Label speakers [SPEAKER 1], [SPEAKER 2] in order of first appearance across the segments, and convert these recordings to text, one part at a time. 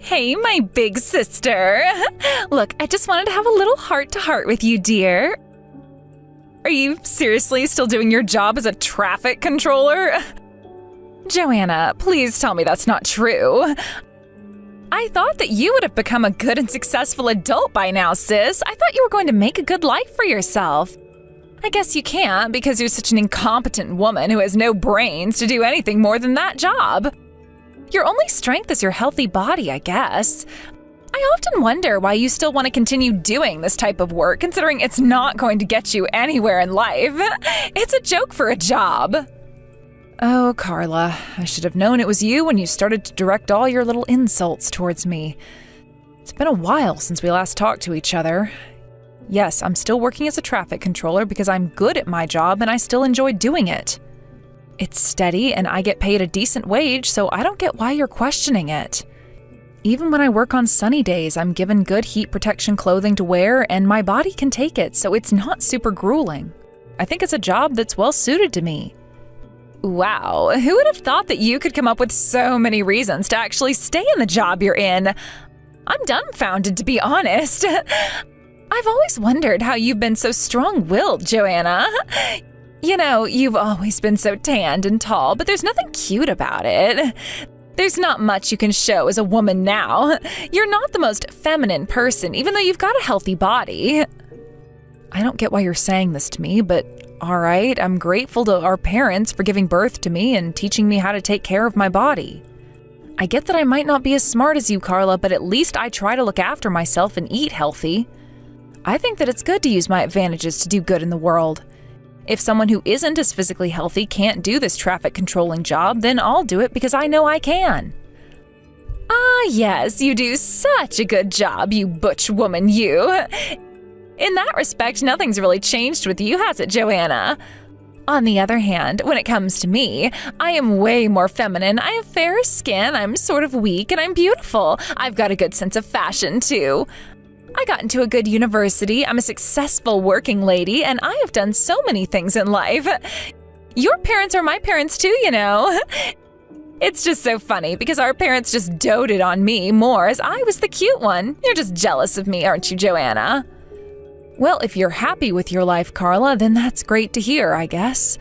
[SPEAKER 1] Hey, my big sister. Look, I just wanted to have a little heart-to-heart with you, dear. Are you seriously still doing your job as a traffic controller? Joanna, please tell me that's not true. I thought that you would have become a good and successful adult by now, sis. I thought you were going to make a good life for yourself. I guess you can't because you're such an incompetent woman who has no brains to do anything more than that job. Your only strength is your healthy body, I guess. I often wonder why you still want to continue doing this type of work, considering it's not going to get you anywhere in life. It's a joke for a job. Oh, Carla, I should have known it was you when you started to direct all your little insults towards me. It's been a while since we last talked to each other. Yes, I'm still working as a traffic controller because I'm good at my job and I still enjoy doing it. It's steady and I get paid a decent wage, so I don't get why you're questioning it. Even when I work on sunny days, I'm given good heat protection clothing to wear and my body can take it, so it's not super grueling. I think it's a job that's well suited to me. Wow, who would have thought that you could come up with so many reasons to actually stay in the job you're in? I'm dumbfounded, to be honest. I've always wondered how you've been so strong-willed, Joanna. You know, you've always been so tanned and tall, but there's nothing cute about it. There's not much you can show as a woman now. You're not the most feminine person, even though you've got a healthy body. I don't get why you're saying this to me, but all right, I'm grateful to our parents for giving birth to me and teaching me how to take care of my body. I get that I might not be as smart as you, Carla, but at least I try to look after myself and eat healthy. I think that it's good to use my advantages to do good in the world. If someone who isn't as physically healthy can't do this traffic controlling job, then I'll do it because I know I can. Ah, yes, you do such a good job, you butch woman, you. In that respect, nothing's really changed with you, has it, Joanna? On the other hand, when it comes to me, I am way more feminine. I have fair skin, I'm sort of weak, and I'm beautiful. I've got a good sense of fashion, too. I got into a good university, I'm a successful working lady, and I have done so many things in life. Your parents are my parents too, you know. It's just so funny because our parents just doted on me more as I was the cute one. You're just jealous of me, aren't you, Joanna? Well, if you're happy with your life, Carla, then that's great to hear, I guess.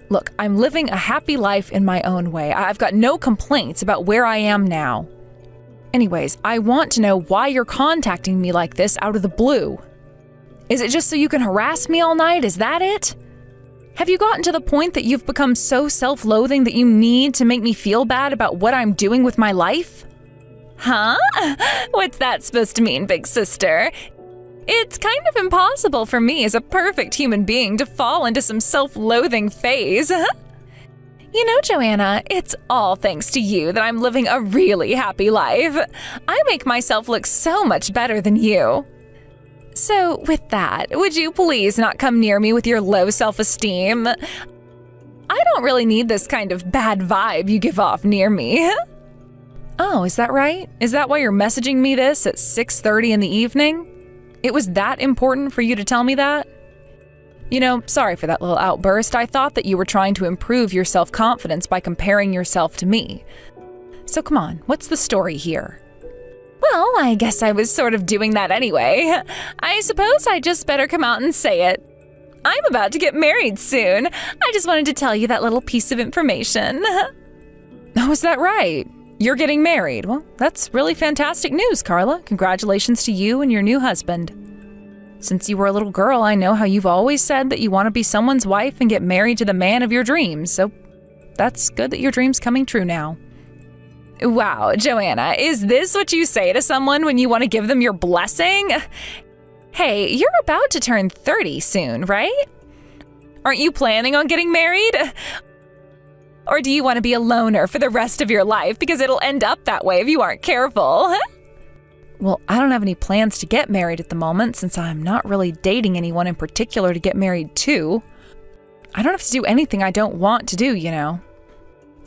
[SPEAKER 1] Look, I'm living a happy life in my own way. I've got no complaints about where I am now. Anyways, I want to know why you're contacting me like this out of the blue. Is it just so you can harass me all night? Is that it? Have you gotten to the point that you've become so self-loathing that you need to make me feel bad about what I'm doing with my life? Huh? What's that supposed to mean, big sister? It's kind of impossible for me as a perfect human being to fall into some self-loathing phase. You know, Joanna, it's all thanks to you that I'm living a really happy life. I make myself look so much better than you. So, with that, would you please not come near me with your low self-esteem? I don't really need this kind of bad vibe you give off near me. Oh, is that right? Is that why you're messaging me this at 6:30 in the evening? It was that important for you to tell me that? You know, sorry for that little outburst. I thought that you were trying to improve your self-confidence by comparing yourself to me. So come on, what's the story here? Well, I guess I was sort of doing that anyway. I suppose I just better come out and say it. I'm about to get married soon. I just wanted to tell you that little piece of information. Oh, is that right? You're getting married. Well, that's really fantastic news, Carla. Congratulations to you and your new husband. Since you were a little girl, I know how you've always said that you want to be someone's wife and get married to the man of your dreams, so that's good that your dream's coming true now. Wow, Joanna, is this what you say to someone when you want to give them your blessing? Hey, you're about to turn 30 soon, right? Aren't you planning on getting married? Or do you want to be a loner for the rest of your life because it'll end up that way if you aren't careful? Well, I don't have any plans to get married at the moment since I'm not really dating anyone in particular to get married to. I don't have to do anything I don't want to do, you know.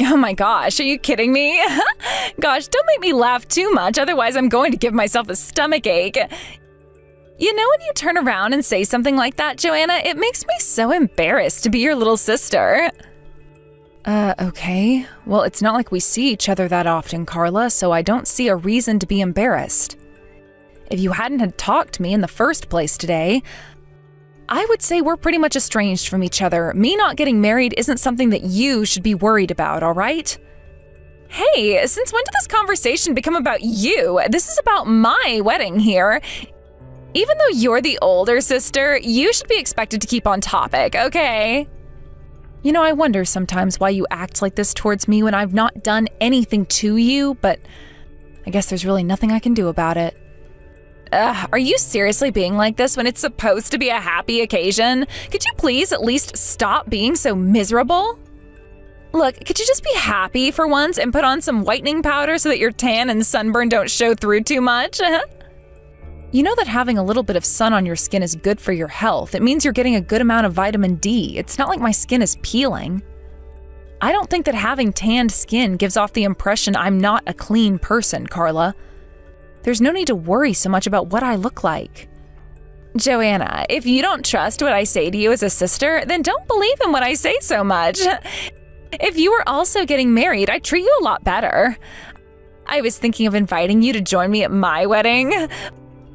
[SPEAKER 1] Oh my gosh, are you kidding me? Gosh, don't make me laugh too much, otherwise I'm going to give myself a stomachache. You know when you turn around and say something like that, Joanna, it makes me so embarrassed to be your little sister. Okay. Well, it's not like we see each other that often, Carla, so I don't see a reason to be embarrassed. If you hadn't had talked to me in the first place today, I would say we're pretty much estranged from each other. Me not getting married isn't something that you should be worried about, all right? Hey, since when did this conversation become about you? This is about my wedding here. Even though you're the older sister, you should be expected to keep on topic, okay? You know, I wonder sometimes why you act like this towards me when I've not done anything to you, but I guess there's really nothing I can do about it. Are you seriously being like this when it's supposed to be a happy occasion? Could you please at least stop being so miserable? Look, could you just be happy for once and put on some whitening powder so that your tan and sunburn don't show through too much? You know that having a little bit of sun on your skin is good for your health. It means you're getting a good amount of vitamin D. It's not like my skin is peeling. I don't think that having tanned skin gives off the impression I'm not a clean person, Carla. There's no need to worry so much about what I look like. Joanna, if you don't trust what I say to you as a sister, then don't believe in what I say so much. If you were also getting married, I'd treat you a lot better. I was thinking of inviting you to join me at my wedding.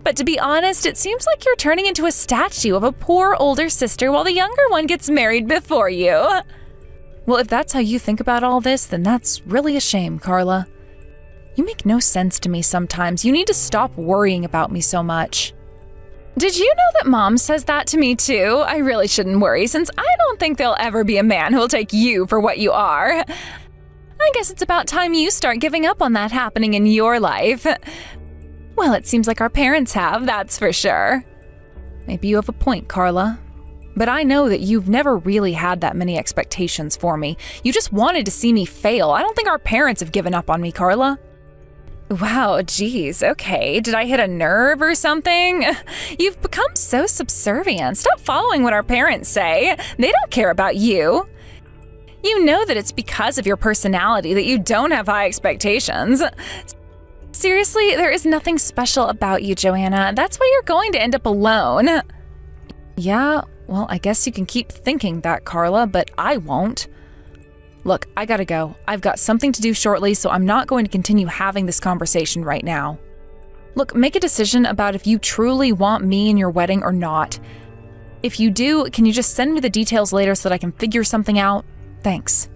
[SPEAKER 1] But to be honest, it seems like you're turning into a statue of a poor older sister while the younger one gets married before you. Well, if that's how you think about all this, then that's really a shame, Carla. You make no sense to me sometimes. You need to stop worrying about me so much. Did you know that Mom says that to me too? I really shouldn't worry, since I don't think there'll ever be a man who'll take you for what you are. I guess it's about time you start giving up on that happening in your life. Well, it seems like our parents have, that's for sure. Maybe you have a point, Carla. But I know that you've never really had that many expectations for me. You just wanted to see me fail. I don't think our parents have given up on me, Carla. Wow, geez, okay. Did I hit a nerve or something? You've become so subservient. Stop following what our parents say. They don't care about you. You know that it's because of your personality that you don't have high expectations. Seriously, there is nothing special about you, Joanna. That's why you're going to end up alone. Yeah, well, I guess you can keep thinking that, Carla, but I won't. Look, I gotta go. I've got something to do shortly, so I'm not going to continue having this conversation right now. Look, make a decision about if you truly want me in your wedding or not. If you do, can you just send me the details later so that I can figure something out? Thanks.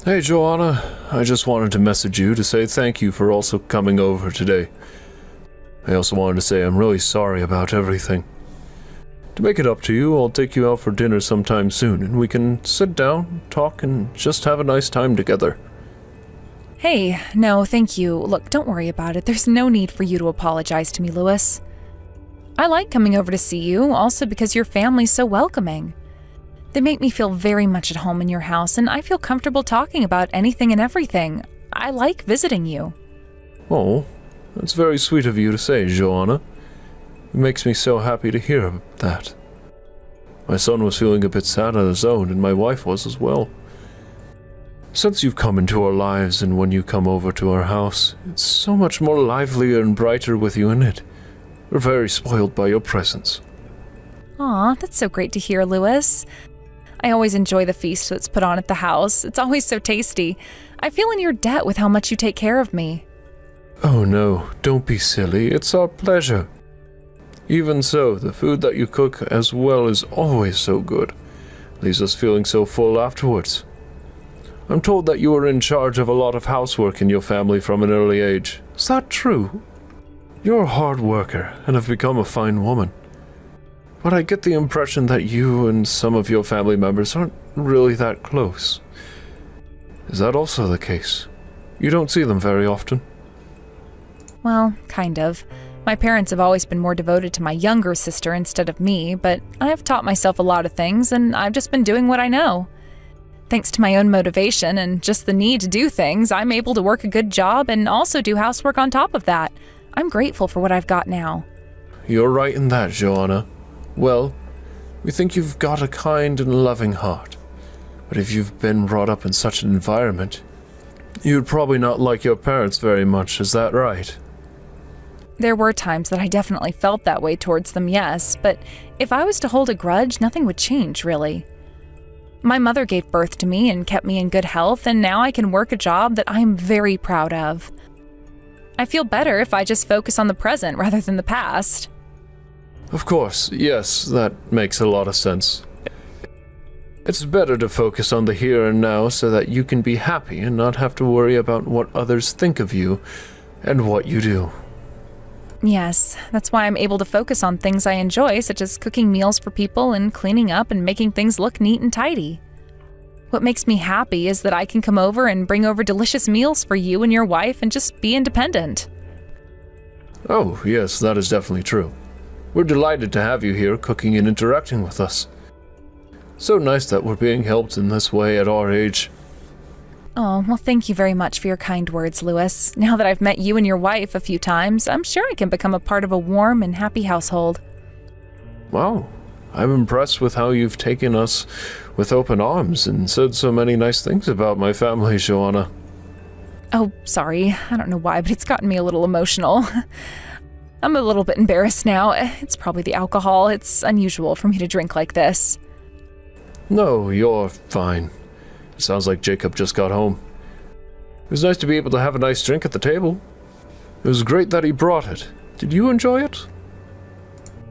[SPEAKER 2] Hey, Joanna. I just wanted to message you to say thank you for also coming over today. I also wanted to say I'm really sorry about everything. To make it up to you, I'll take you out for dinner sometime soon, and we can sit down, talk, and just have a nice time together.
[SPEAKER 1] Hey, no, thank you. Look, don't worry about it. There's no need for you to apologize to me, Louis. I like coming over to see you, also because your family's so welcoming. They make me feel very much at home in your house, and I feel comfortable talking about anything and everything. I like visiting you.
[SPEAKER 2] Oh, that's very sweet of you to say, Joanna. It makes me so happy to hear that. My son was feeling a bit sad on his own, and my wife was as well. Since you've come into our lives, and when you come over to our house, it's so much more livelier and brighter with you in it. We're very spoiled by your presence.
[SPEAKER 1] Aw, that's so great to hear, Louis. I always enjoy the feast that's put on at the house. It's always so tasty. I feel in your debt with how much you take care of me.
[SPEAKER 2] Oh no, don't be silly. It's our pleasure. Even so, the food that you cook as well is always so good. Leaves us feeling so full afterwards. I'm told that you were in charge of a lot of housework in your family from an early age. Is that true? You're a hard worker and have become a fine woman. But I get the impression that you and some of your family members aren't really that close. Is that also the case? You don't see them very often?
[SPEAKER 1] Well, kind of. My parents have always been more devoted to my younger sister instead of me, but I've taught myself a lot of things, and I've just been doing what I know. Thanks to my own motivation and just the need to do things, I'm able to work a good job and also do housework on top of that. I'm grateful for what I've got now.
[SPEAKER 2] You're right in that, Joanna. Well, we think you've got a kind and loving heart. But if you've been brought up in such an environment, you'd probably not like your parents very much, is that right?
[SPEAKER 1] There were times that I definitely felt that way towards them, yes, but if I was to hold a grudge, nothing would change, really. My mother gave birth to me and kept me in good health, and now I can work a job that I am very proud of. I feel better if I just focus on the present rather than the past.
[SPEAKER 2] Of course, yes, that makes a lot of sense. It's better to focus on the here and now so that you can be happy and not have to worry about what others think of you and what you do.
[SPEAKER 1] Yes, that's why I'm able to focus on things I enjoy, such as cooking meals for people and cleaning up and making things look neat and tidy. What makes me happy is that I can come over and bring over delicious meals for you and your wife and just be independent.
[SPEAKER 2] Oh, yes, that is definitely true. We're delighted to have you here cooking and interacting with us. So nice that we're being helped in this way at our age.
[SPEAKER 1] Oh, well, thank you very much for your kind words, Louis. Now that I've met you and your wife a few times, I'm sure I can become a part of a warm and happy household.
[SPEAKER 2] Wow, I'm impressed with how you've taken us with open arms and said so many nice things about my family, Joanna.
[SPEAKER 1] Oh, sorry. I don't know why, but it's gotten me a little emotional. I'm a little bit embarrassed now. It's probably the alcohol. It's unusual for me to drink like this.
[SPEAKER 2] No, you're fine. It sounds like Jacob just got home. It was nice to be able to have a nice drink at the table. It was great that he brought it. Did you enjoy it?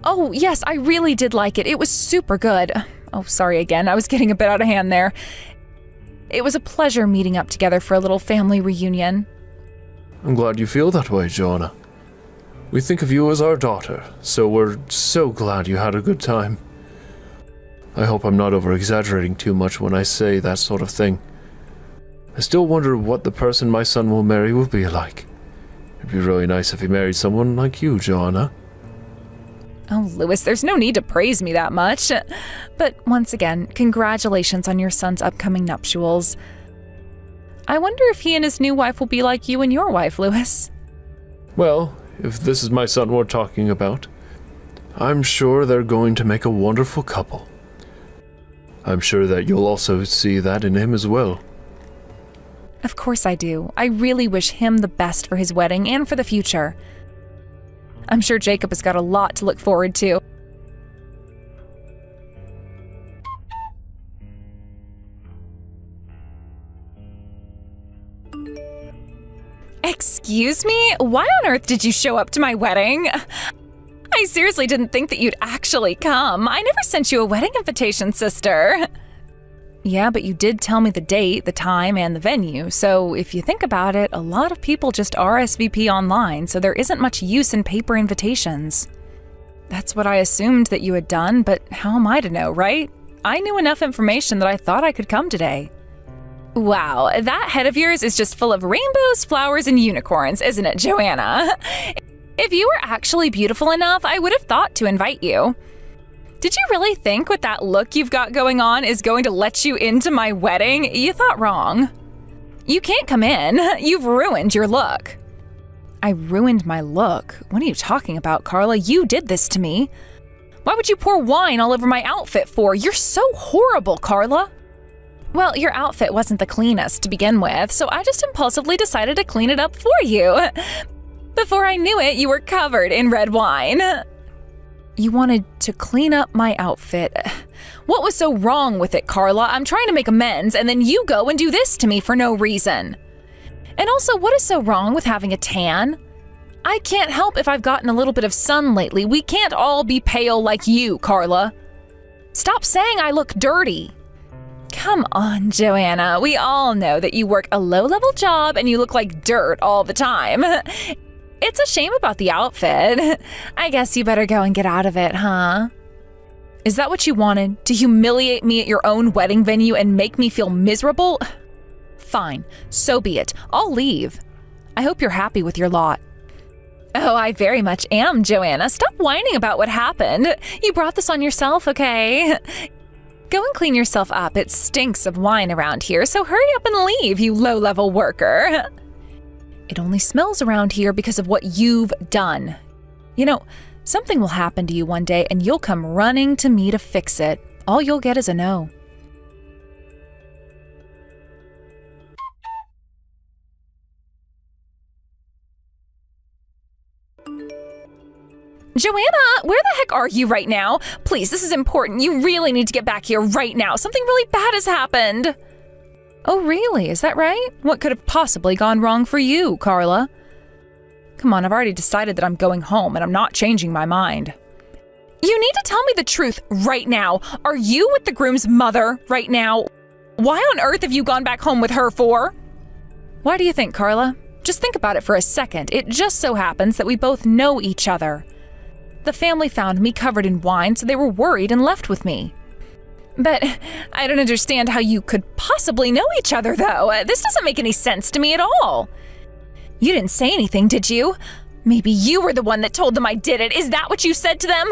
[SPEAKER 1] Oh, yes, I really did like it. It was super good. Oh, sorry again. I was getting a bit out of hand there. It was a pleasure meeting up together for a little family reunion.
[SPEAKER 2] I'm glad you feel that way, Joanna. We think of you as our daughter, so we're so glad you had a good time. I hope I'm not over-exaggerating too much when I say that sort of thing. I still wonder what the person my son will marry will be like. It'd be really nice if he married someone like you, Joanna.
[SPEAKER 1] Oh, Louis, there's no need to praise me that much. But once again, congratulations on your son's upcoming nuptials. I wonder if he and his new wife will be like you and your wife, Louis.
[SPEAKER 2] Well, if this is my son we're talking about, I'm sure they're going to make a wonderful couple. I'm sure that you'll also see that in him as well.
[SPEAKER 1] Of course I do. I really wish him the best for his wedding and for the future. I'm sure Jacob has got a lot to look forward to. Excuse me? Why on earth did you show up to my wedding? I seriously didn't think that you'd actually come. I never sent you a wedding invitation, sister. Yeah, but you did tell me the date, the time, and the venue, so if you think about it, a lot of people just RSVP online, so there isn't much use in paper invitations. That's what I assumed that you had done, but how am I to know, right? I knew enough information that I thought I could come today. Wow, that head of yours is just full of rainbows, flowers, and unicorns, isn't it, Joanna? If you were actually beautiful enough, I would have thought to invite you. Did you really think with that look you've got going on is going to let you into my wedding? You thought wrong. You can't come in. You've ruined your look. I ruined my look? What are you talking about, Carla? You did this to me. Why would you pour wine all over my outfit for? You're so horrible, Carla. Well, your outfit wasn't the cleanest to begin with, so I just impulsively decided to clean it up for you. Before I knew it, you were covered in red wine. You wanted to clean up my outfit. What was so wrong with it, Carla? I'm trying to make amends, and then you go and do this to me for no reason. And also, what is so wrong with having a tan? I can't help if I've gotten a little bit of sun lately. We can't all be pale like you, Carla. Stop saying I look dirty. Come on, Joanna. We all know that you work a low-level job and you look like dirt all the time. It's a shame about the outfit. I guess you better go and get out of it, huh? Is that what you wanted? To humiliate me at your own wedding venue and make me feel miserable? Fine, so be it. I'll leave. I hope you're happy with your lot. Oh, I very much am, Joanna. Stop whining about what happened. You brought this on yourself, okay? Go and clean yourself up. It stinks of wine around here, so hurry up and leave, you low-level worker. It only smells around here because of what you've done. You know, something will happen to you one day and you'll come running to me to fix it. All you'll get is a no. Joanna, where the heck are you right now? Please, this is important. You really need to get back here right now. Something really bad has happened. Oh, really? Is that right? What could have possibly gone wrong for you, Carla? Come on, I've already decided that I'm going home and I'm not changing my mind. You need to tell me the truth right now. Are you with the groom's mother right now? Why on earth have you gone back home with her for? Why do you think, Carla? Just think about it for a second. It just so happens that we both know each other. The family found me covered in wine, so they were worried and left with me. But I don't understand how you could possibly know each other, though. This doesn't make any sense to me at all. You didn't say anything, did you? Maybe you were the one that told them I did it. Is that what you said to them?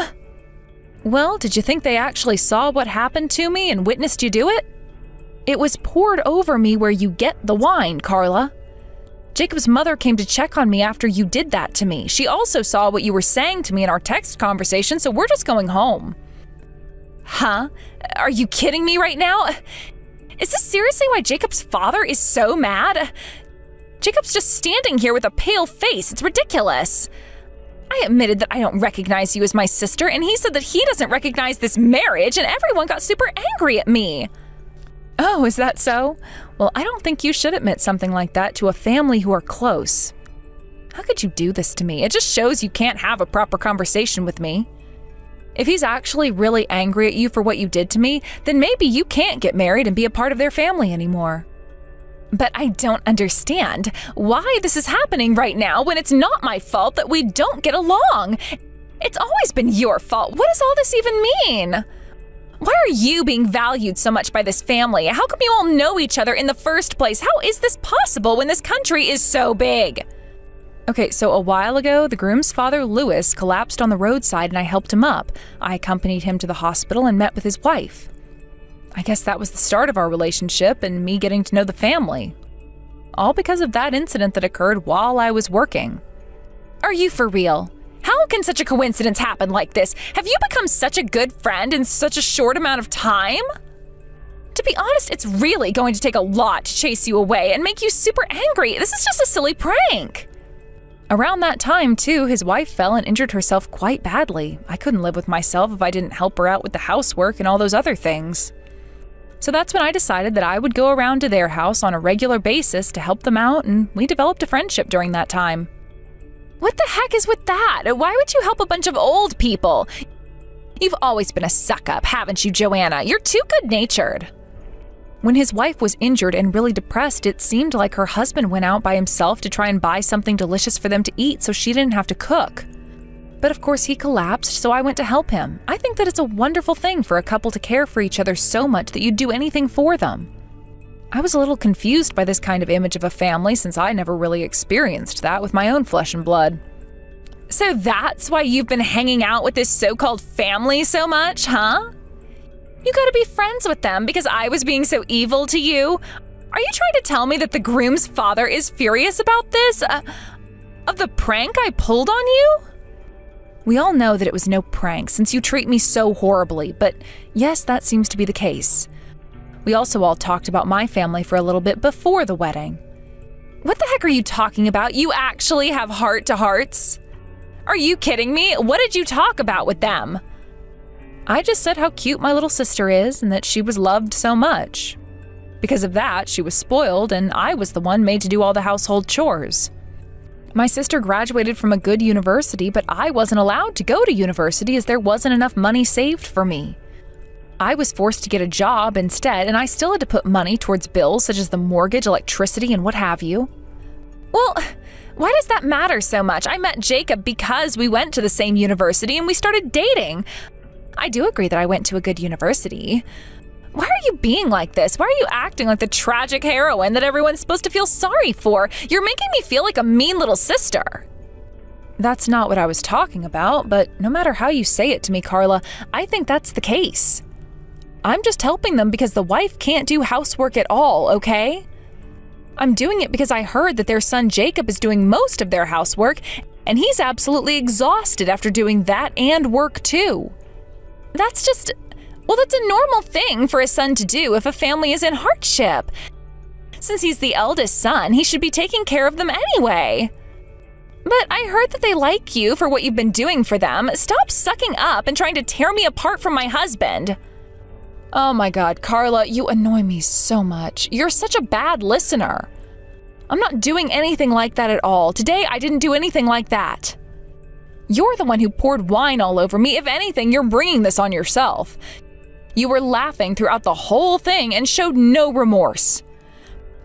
[SPEAKER 1] Well, did you think they actually saw what happened to me and witnessed you do it? It was poured over me where you get the wine, Carla. Jacob's mother came to check on me after you did that to me. She also saw what you were saying to me in our text conversation, so we're just going home. Huh? Are you kidding me right now? Is this seriously why Jacob's father is so mad? Jacob's just standing here with a pale face. It's ridiculous. I admitted that I don't recognize you as my sister, and he said that he doesn't recognize this marriage, and everyone got super angry at me. Oh, is that so? Well, I don't think you should admit something like that to a family who are close. How could you do this to me? It just shows you can't have a proper conversation with me. If he's actually really angry at you for what you did to me, then maybe you can't get married and be a part of their family anymore. But I don't understand why this is happening right now when it's not my fault that we don't get along. It's always been your fault. What does all this even mean? Why are you being valued so much by this family? How come you all know each other in the first place? How is this possible when this country is so big? Okay, so a while ago, the groom's father, Lewis, collapsed on the roadside and I helped him up. I accompanied him to the hospital and met with his wife. I guess that was the start of our relationship and me getting to know the family. All because of that incident that occurred while I was working. Are you for real? How can such a coincidence happen like this? Have you become such a good friend in such a short amount of time? To be honest, it's really going to take a lot to chase you away and make you super angry. This is just a silly prank. Around that time, too, his wife fell and injured herself quite badly. I couldn't live with myself if I didn't help her out with the housework and all those other things. So that's when I decided that I would go around to their house on a regular basis to help them out, and we developed a friendship during that time. What the heck is with that? Why would you help a bunch of old people? You've always been a suck-up, haven't you, Joanna? You're too good-natured. When his wife was injured and really depressed, it seemed like her husband went out by himself to try and buy something delicious for them to eat so she didn't have to cook. But of course he collapsed, so I went to help him. I think that it's a wonderful thing for a couple to care for each other so much that you'd do anything for them. I was a little confused by this kind of image of a family since I never really experienced that with my own flesh and blood. So that's why you've been hanging out with this so-called family so much, huh? You gotta be friends with them because I was being so evil to you. Are you trying to tell me that the groom's father is furious about this? Of the prank I pulled on you? We all know that it was no prank since you treat me so horribly, but yes, that seems to be the case. We also all talked about my family for a little bit before the wedding. What the heck are you talking about? You actually have heart-to-hearts? Are you kidding me? What did you talk about with them? I just said how cute my little sister is and that she was loved so much. Because of that, she was spoiled and I was the one made to do all the household chores. My sister graduated from a good university, but I wasn't allowed to go to university as there wasn't enough money saved for me. I was forced to get a job instead, and I still had to put money towards bills such as the mortgage, electricity, and what have you. Well, why does that matter so much? I met Jacob because we went to the same university and we started dating. I do agree that I went to a good university. Why are you being like this? Why are you acting like the tragic heroine that everyone's supposed to feel sorry for? You're making me feel like a mean little sister. That's not what I was talking about, but no matter how you say it to me, Carla, I think that's the case. I'm just helping them because the wife can't do housework at all, okay? I'm doing it because I heard that their son Jacob is doing most of their housework, and he's absolutely exhausted after doing that and work too. That's a normal thing for a son to do if a family is in hardship. Since he's the eldest son, he should be taking care of them anyway. But I heard that they like you for what you've been doing for them. Stop sucking up and trying to tear me apart from my husband. Oh my God, Carla, you annoy me so much. You're such a bad listener. I'm not doing anything like that at all. Today, I didn't do anything like that. You're the one who poured wine all over me. If anything, you're bringing this on yourself. You were laughing throughout the whole thing and showed no remorse.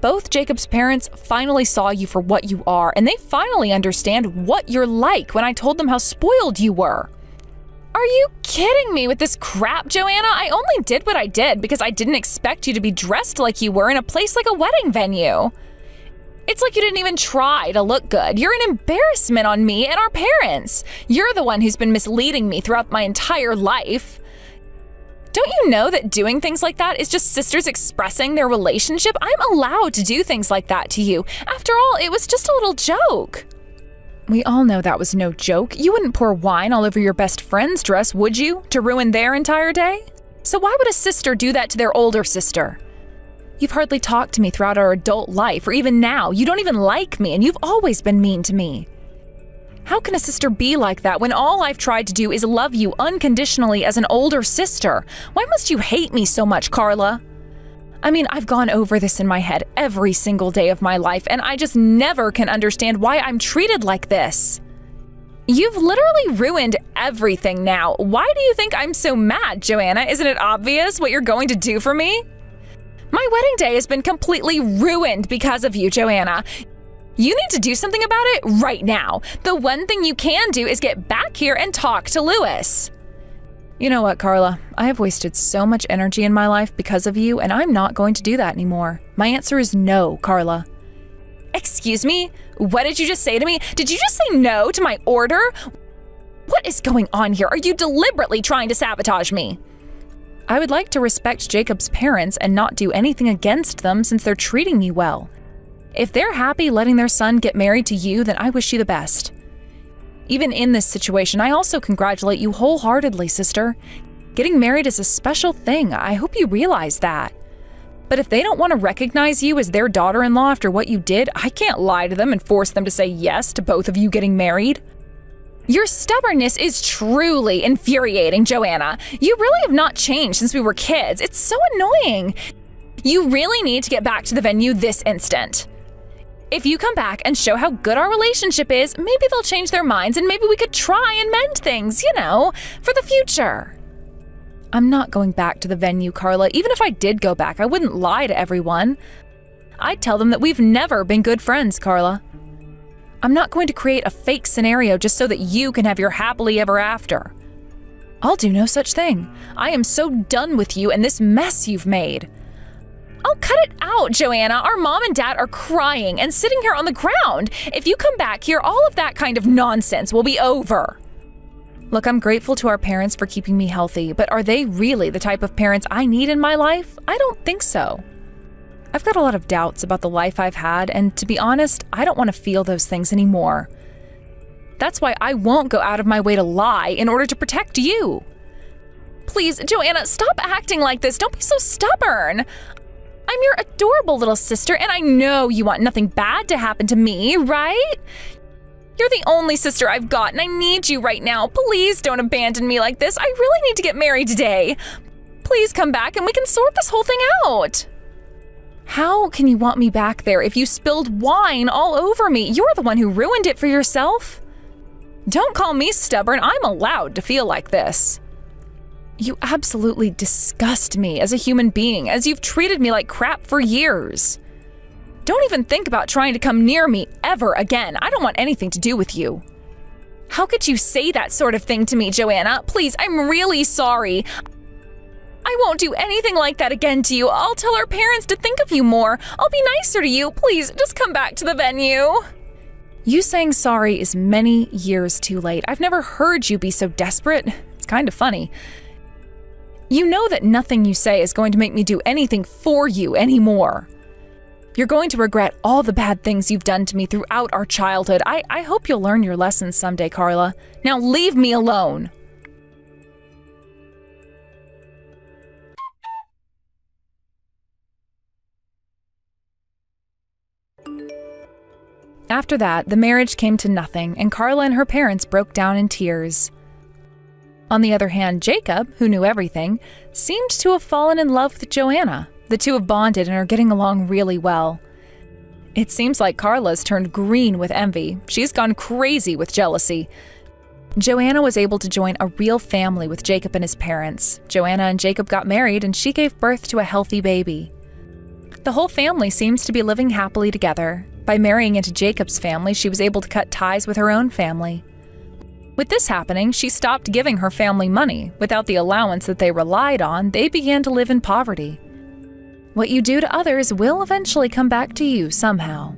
[SPEAKER 1] Both Jacob's parents finally saw you for what you are, and they finally understand what you're like when I told them how spoiled you were. Are you kidding me with this crap, Joanna? I only did what I did because I didn't expect you to be dressed like you were in a place like a wedding venue. It's like you didn't even try to look good. You're an embarrassment on me and our parents. You're the one who's been misleading me throughout my entire life. Don't you know that doing things like that is just sisters expressing their relationship? I'm allowed to do things like that to you. After all, it was just a little joke. We all know that was no joke. You wouldn't pour wine all over your best friend's dress, would you, to ruin their entire day? So why would a sister do that to their older sister? You've hardly talked to me throughout our adult life, or even now. You don't even like me, and you've always been mean to me. How can a sister be like that when all I've tried to do is love you unconditionally as an older sister? Why must you hate me so much, Carla? I mean, I've gone over this in my head every single day of my life, and I just never can understand why I'm treated like this. You've literally ruined everything now. Why do you think I'm so mad, Joanna? Isn't it obvious what you're going to do for me? My wedding day has been completely ruined because of you, Joanna. You need to do something about it right now. The one thing you can do is get back here and talk to Lewis. You know what, Carla? I have wasted so much energy in my life because of you, and I'm not going to do that anymore. My answer is no, Carla. Excuse me? What did you just say to me? Did you just say no to my order? What is going on here? Are you deliberately trying to sabotage me? I would like to respect Jacob's parents and not do anything against them since they're treating me well. If they're happy letting their son get married to you, then I wish you the best. Even in this situation, I also congratulate you wholeheartedly, sister. Getting married is a special thing. I hope you realize that. But if they don't want to recognize you as their daughter-in-law after what you did, I can't lie to them and force them to say yes to both of you getting married. Your stubbornness is truly infuriating, Joanna. You really have not changed since we were kids. It's so annoying. You really need to get back to the venue this instant. If you come back and show how good our relationship is, maybe they'll change their minds and maybe we could try and mend things, for the future. I'm not going back to the venue, Carla. Even if I did go back, I wouldn't lie to everyone. I'd tell them that we've never been good friends, Carla. I'm not going to create a fake scenario just so that you can have your happily ever after. I'll do no such thing. I am so done with you and this mess you've made. Oh, cut it out, Joanna. Our mom and dad are crying and sitting here on the ground. If you come back here, all of that kind of nonsense will be over. Look, I'm grateful to our parents for keeping me healthy, but are they really the type of parents I need in my life? I don't think so. I've got a lot of doubts about the life I've had, and to be honest, I don't want to feel those things anymore. That's why I won't go out of my way to lie in order to protect you. Please, Joanna, stop acting like this. Don't be so stubborn. I'm your adorable little sister, and I know you want nothing bad to happen to me, right? You're the only sister I've got, and I need you right now. Please don't abandon me like this. I really need to get married today. Please come back and we can sort this whole thing out. How can you want me back there if you spilled wine all over me? You're the one who ruined it for yourself. Don't call me stubborn. I'm allowed to feel like this. You absolutely disgust me as a human being, as you've treated me like crap for years. Don't even think about trying to come near me ever again. I don't want anything to do with you. How could you say that sort of thing to me, Joanna? Please, I'm really sorry. I won't do anything like that again to you. I'll tell our parents to think of you more. I'll be nicer to you. Please, just come back to the venue. You saying sorry is many years too late. I've never heard you be so desperate. It's kind of funny. You know that nothing you say is going to make me do anything for you anymore. You're going to regret all the bad things you've done to me throughout our childhood. I hope you'll learn your lessons someday, Carla. Now leave me alone. After that, the marriage came to nothing, and Carla and her parents broke down in tears. On the other hand, Jacob, who knew everything, seemed to have fallen in love with Joanna. The two have bonded and are getting along really well. It seems like Carla's turned green with envy. She's gone crazy with jealousy. Joanna was able to join a real family with Jacob and his parents. Joanna and Jacob got married, and she gave birth to a healthy baby. The whole family seems to be living happily together. By marrying into Jacob's family, she was able to cut ties with her own family. With this happening, she stopped giving her family money. Without the allowance that they relied on, they began to live in poverty. What you do to others will eventually come back to you somehow.